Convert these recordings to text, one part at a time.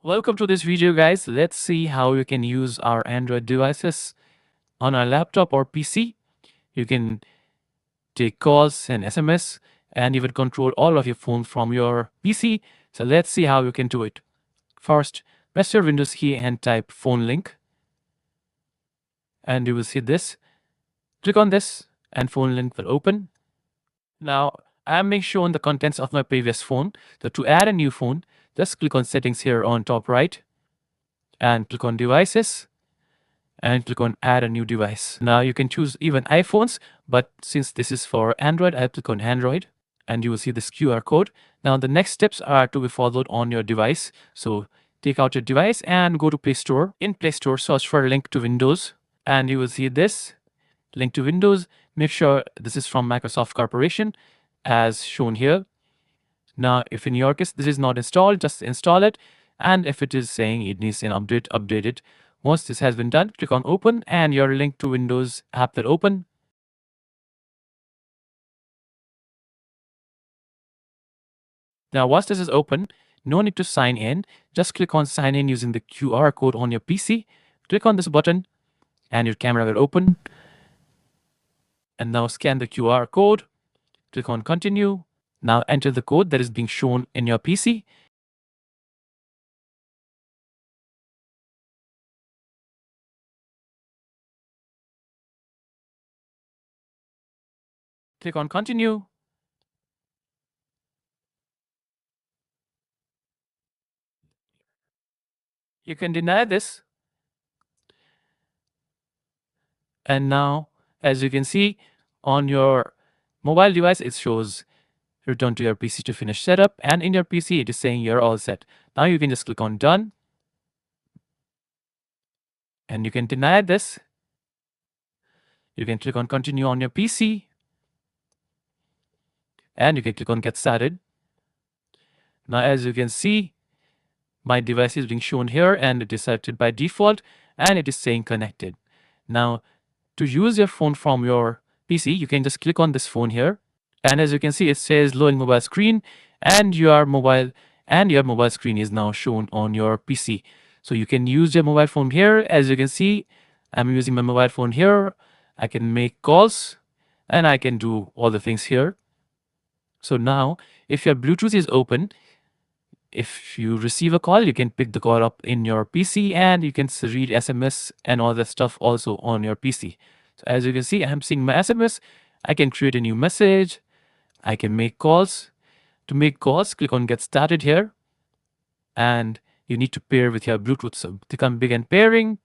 Welcome to this video, guys. Let's see how you can use our Android devices on our laptop or PC. You can take calls and SMS and even control all of your phone from your PC. So let's see how you can do it. First, press your Windows key and type phone link. And you will see this. Click on this and phone link will open. Now, I am being shown the contents of my previous phone. So to add a new phone, just click on settings here on top right and click on devices and click on add a new device. Now you can choose even iPhones, but since this is for Android, I click on Android and you will see this QR code. Now the next steps are to be followed on your device. So take out your device and go to Play Store. In Play Store, search for link to Windows and you will see this link to Windows. Make sure this is from Microsoft Corporation as shown here. Now, if in your case this is not installed, just install it. And if it is saying it needs an update, update it. Once this has been done, click on open and your link to Windows app will open. Now, once this is open, no need to sign in. Just click on sign in using the QR code on your PC. Click on this button and your camera will open. And now scan the QR code. Click on continue. Now enter the code that is being shown in your PC. Click on continue. You can deny this. And now, as you can see on your mobile device, it shows return to your PC to finish setup. And in your PC, it is saying you're all set. Now you can just click on done. And you can deny this. You can click on continue on your PC. And you can click on get started. Now, as you can see, my device is being shown here and it is selected by default and it is saying connected. Now, to use your phone from your PC, you can just click on this phone here. And as you can see, it says loading mobile screen and your mobile screen is now shown on your PC. So you can use your mobile phone here. As you can see, I'm using my mobile phone here. I can make calls and I can do all the things here. So now if your Bluetooth is open, if you receive a call, you can pick the call up in your PC and you can read SMS and all that stuff also on your PC. So as you can see, I'm seeing my SMS. I can create a new message. I can make calls. To make calls, click on get started here. And you need to pair with your Bluetooth. So click on begin pairing.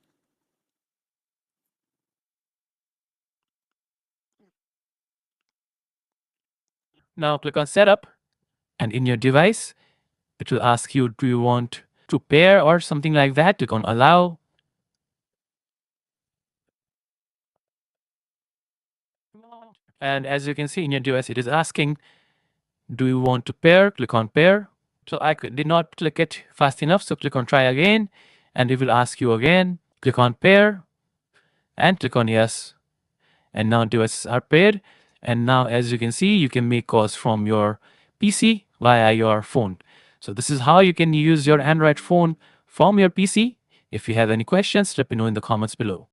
Now click on setup. And in your device, it will ask you, do you want to pair or something like that? Click on allow. And as you can see in your device, it is asking, do you want to pair? Click on pair. So I did not click it fast enough. So click on try again. And it will ask you again. Click on pair. And click on yes. And now devices are paired. And now as you can see, you can make calls from your PC via your phone. So this is how you can use your Android phone from your PC. If you have any questions, let me know in the comments below.